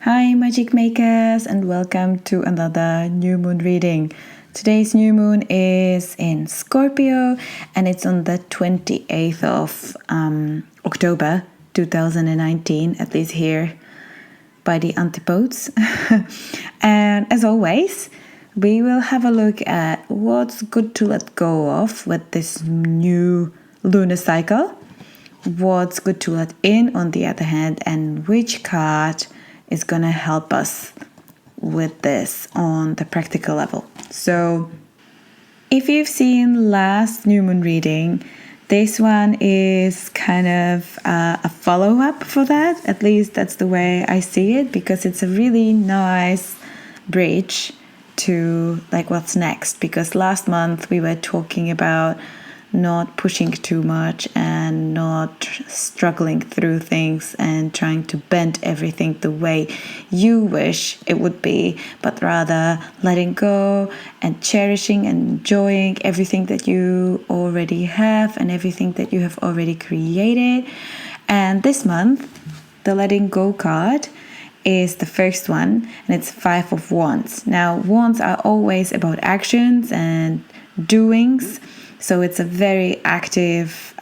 Hi magic makers, and welcome to another new moon reading. Today's new moon is in Scorpio and it's on the 28th of October 2019, at least here by the antipodes. And as always, we will have a look at what's good to let go of with this new lunar cycle, what's good to let in on the other hand, and which card is going to help us with this on the practical level. So if you've seen last new moon reading, this one is kind of a follow-up for that. At least that's the way I see it, because it's a really nice bridge to like what's next. Because last month we were talking about not pushing too much and not struggling through things and trying to bend everything the way you wish it would be, but rather letting go and cherishing and enjoying everything that you already have and everything that you have already created. And this month, the letting go card is the first one, and it's 5 of Wands. Now, Wands are always about actions and doings. So it's a very active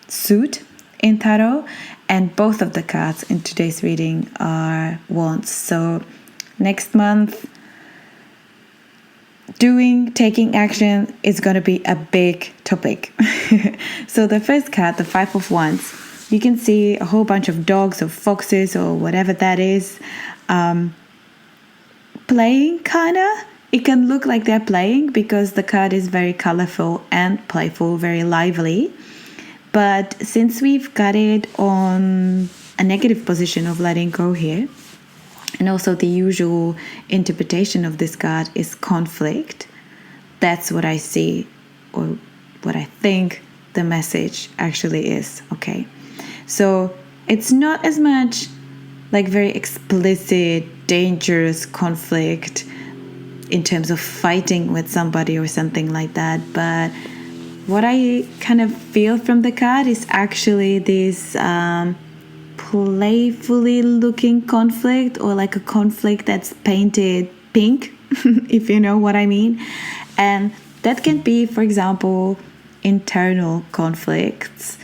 suit in tarot, and both of the cards in today's reading are Wands. So next month, taking action is going to be a big topic. So the first card, the 5 of Wands, you can see a whole bunch of dogs or foxes or whatever that is playing, kind of. It can look like they're playing because the card is very colorful and playful, very lively. But since we've got it on a negative position of letting go here, and also the usual interpretation of this card is conflict, that's what I see, or what I think the message actually is, okay? So it's not as much like very explicit, dangerous conflict in terms of fighting with somebody or something like that, but what I kind of feel from the card is actually this playfully looking conflict, or like a conflict that's painted pink, if you know what I mean. And that can be, for example, internal conflicts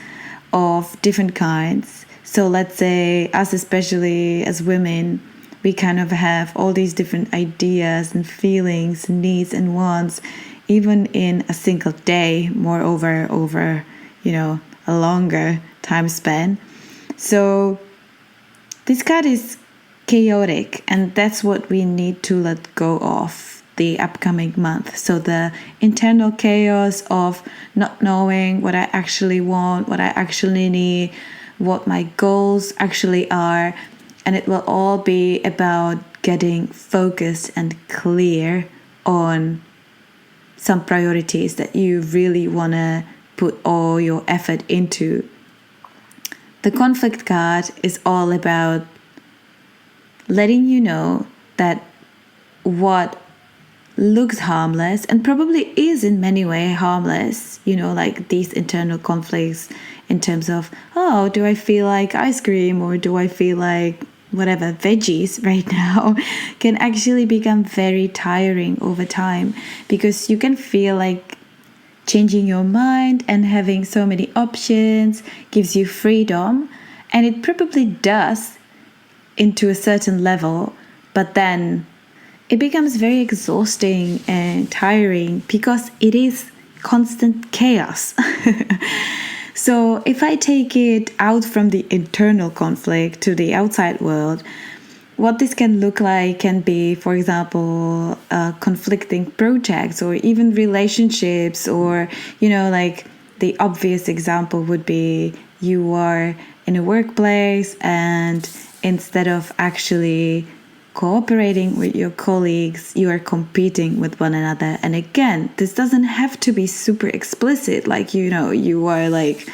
of different kinds. So let's say us, especially as women, we kind of have all these different ideas and feelings, needs and wants, even in a single day, moreover, over, a longer time span. So this card is chaotic, and that's what we need to let go of the upcoming month. So the internal chaos of not knowing what I actually want, what I actually need, what my goals actually are. And it will all be about getting focused and clear on some priorities that you really want to put all your effort into. The conflict card is all about letting you know that what looks harmless, and probably is in many ways harmless, like these internal conflicts in terms of, oh, do I feel like ice cream, or do I feel like whatever veggies right now, can actually become very tiring over time, because you can feel like changing your mind and having so many options gives you freedom, and it probably does into a certain level, but then it becomes very exhausting and tiring because it is constant chaos. So if I take it out from the internal conflict to the outside world, what this can look like can be, for example, conflicting projects or even relationships, or, like the obvious example would be you are in a workplace and instead of actually cooperating with your colleagues, you are competing with one another. And again, this doesn't have to be super explicit, like, you are like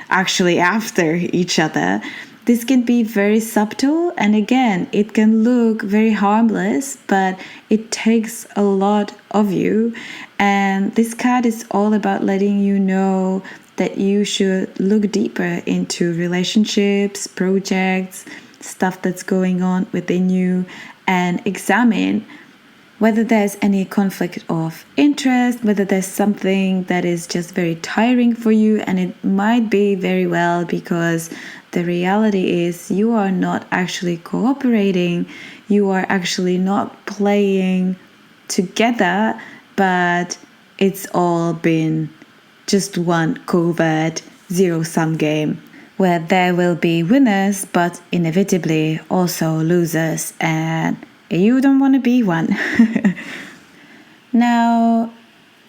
actually after each other. This can be very subtle, and again, it can look very harmless, but it takes a lot of you. And this card is all about letting you know that you should look deeper into relationships, projects, stuff that's going on within you and examine whether there's any conflict of interest, whether there's something that is just very tiring for you. And it might be very well because the reality is you are not actually cooperating, you are actually not playing together, but it's all been just one covert zero-sum game where there will be winners but inevitably also losers, and you don't want to be one. Now,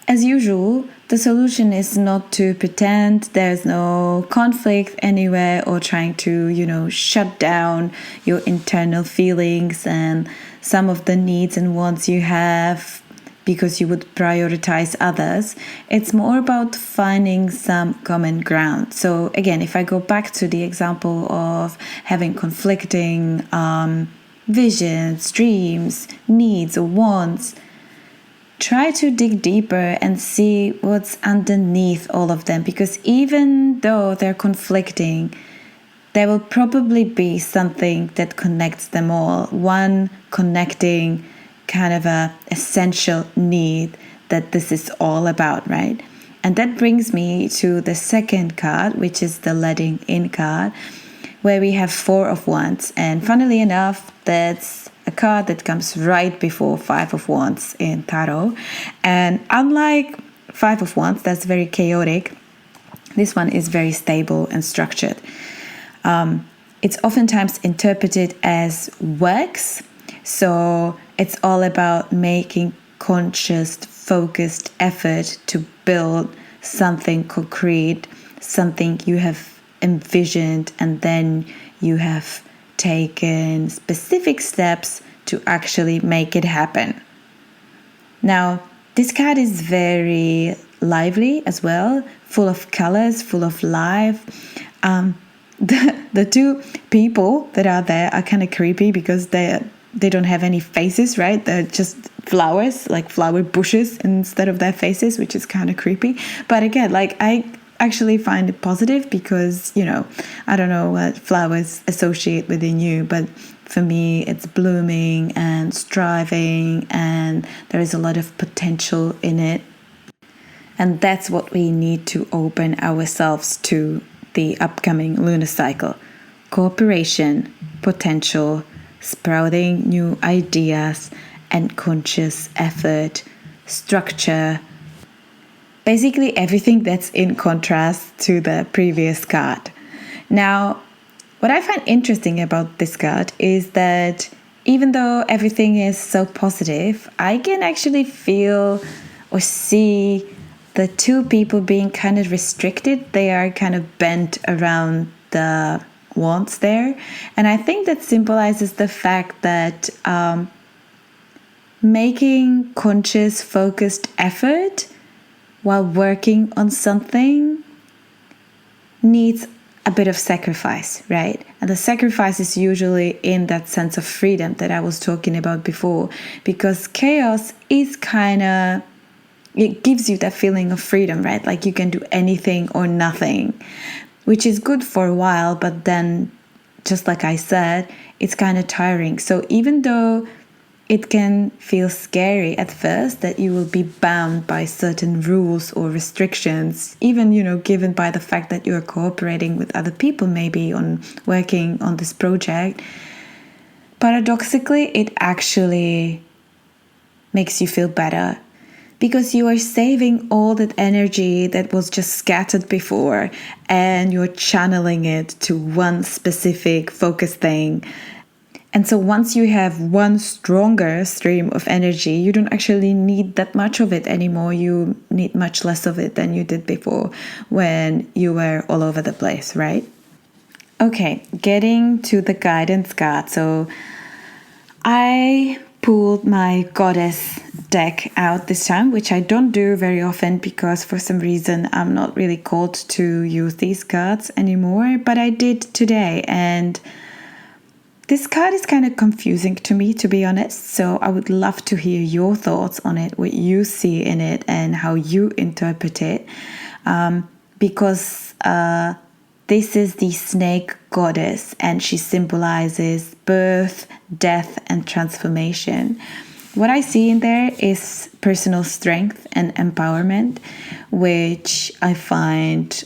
as usual, the solution is not to pretend there's no conflict anywhere or trying to, shut down your internal feelings and some of the needs and wants you have because you would prioritize others. It's more about finding some common ground. So again, if I go back to the example of having conflicting visions, dreams, needs, or wants, try to dig deeper and see what's underneath all of them, because even though they're conflicting, there will probably be something that connects them all. One connecting kind of a essential need that this is all about, right? And that brings me to the second card, which is the letting in card, where we have Four of Wands. And funnily enough, that's a card that comes right before Five of Wands in Tarot. And unlike Five of Wands, that's very chaotic, this one is very stable and structured. It's oftentimes interpreted as works. So it's all about making conscious, focused effort to build something concrete, something you have envisioned, and then you have taken specific steps to actually make it happen. Now, this card is very lively as well, full of colors, full of life. The two people that are there are kind of creepy because they don't have any faces, right? They're just flowers, like flower bushes instead of their faces, which is kind of creepy. But again, I actually find it positive because, I don't know what flowers associate within you, but for me, it's blooming and striving, and there is a lot of potential in it. And that's what we need to open ourselves to the upcoming lunar cycle. Cooperation, potential, sprouting new ideas, and conscious effort, structure. Basically everything that's in contrast to the previous card. Now, what I find interesting about this card is that even though everything is so positive, I can actually feel or see the two people being kind of restricted. They are kind of bent around the wands there. And I think that symbolizes the fact that making conscious, focused effort while working on something needs a bit of sacrifice, right? And the sacrifice is usually in that sense of freedom that I was talking about before, because chaos is it gives you that feeling of freedom, right? Like you can do anything or nothing, which is good for a while, but then, just like I said, it's kind of tiring. So even though it can feel scary at first that you will be bound by certain rules or restrictions, even, given by the fact that you're cooperating with other people, maybe on working on this project, paradoxically, it actually makes you feel better, because you are saving all that energy that was just scattered before and you're channeling it to one specific focus thing. And so once you have one stronger stream of energy, you don't actually need that much of it anymore. You need much less of it than you did before when you were all over the place, right? Okay, getting to the guidance card. So I pulled my goddess deck out this time, which I don't do very often because for some reason I'm not really called to use these cards anymore, but I did today. And this card is kind of confusing to me, to be honest. So I would love to hear your thoughts on it, what you see in it and how you interpret it. Because this is the snake goddess, and she symbolizes birth, death, and transformation. What I see in there is personal strength and empowerment, which I find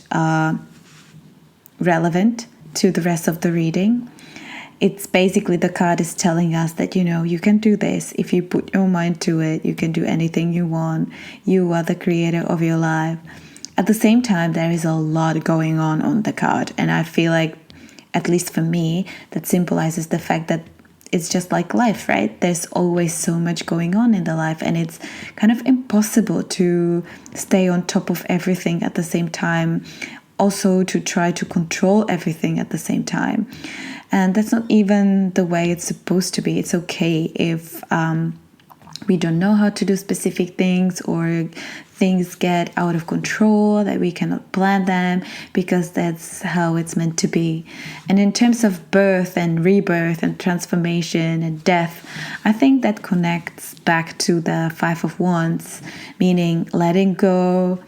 relevant to the rest of the reading. It's basically the card is telling us that, you can do this. If you put your mind to it, you can do anything you want. You are the creator of your life. At the same time, there is a lot going on the card. And I feel like, at least for me, that symbolizes the fact that it's just like life, right? There's always so much going on in the life, and it's kind of impossible to stay on top of everything at the same time. Also to try to control everything at the same time. And that's not even the way it's supposed to be. It's okay if we don't know how to do specific things, or things get out of control, that we cannot plan them, because that's how it's meant to be. And in terms of birth and rebirth and transformation and death, I think that connects back to the Five of Wands, meaning letting go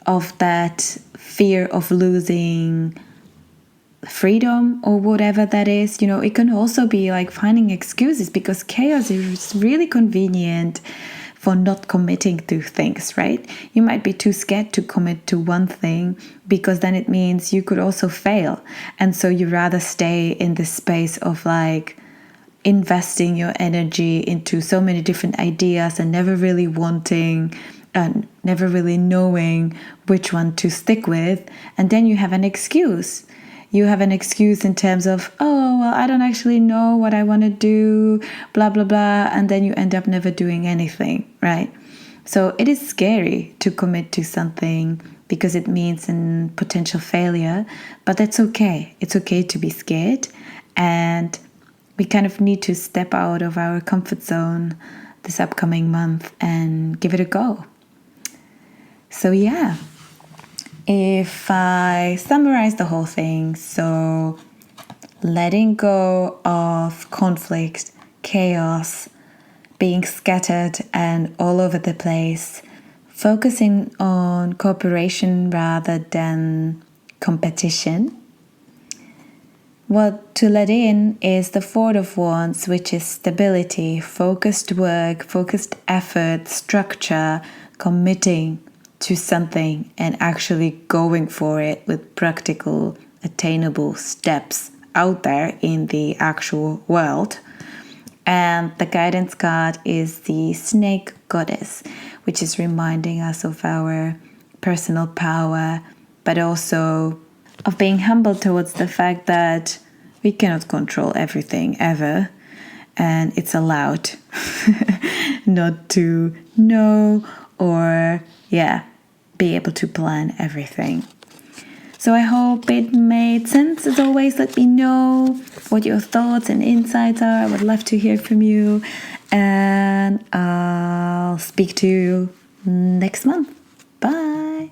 of that fear of losing freedom or whatever that is. It can also be like finding excuses, because chaos is really convenient for not committing to things, right? You might be too scared to commit to one thing, because then it means you could also fail. And so you rather stay in this space of like investing your energy into so many different ideas and never really wanting and never really knowing which one to stick with. And then you have an excuse. You have an excuse in terms of, oh, well, I don't actually know what I want to do, blah, blah, blah. And then you end up never doing anything, right? So it is scary to commit to something, because it means a potential failure. But that's okay. It's okay to be scared. And we kind of need to step out of our comfort zone this upcoming month and give it a go. So yeah. If I summarize the whole thing, so letting go of conflict, chaos, being scattered and all over the place, focusing on cooperation rather than competition. What to let in is the Four of Wands, which is stability, focused work, focused effort, structure, committing to something and actually going for it with practical, attainable steps out there in the actual world. And the guidance card is the Snake Goddess, which is reminding us of our personal power, but also of being humble towards the fact that we cannot control everything ever. And it's allowed not to know or, be able to plan everything. So I hope it made sense. As always, let me know what your thoughts and insights are. I would love to hear from you. And I'll speak to you next month. Bye.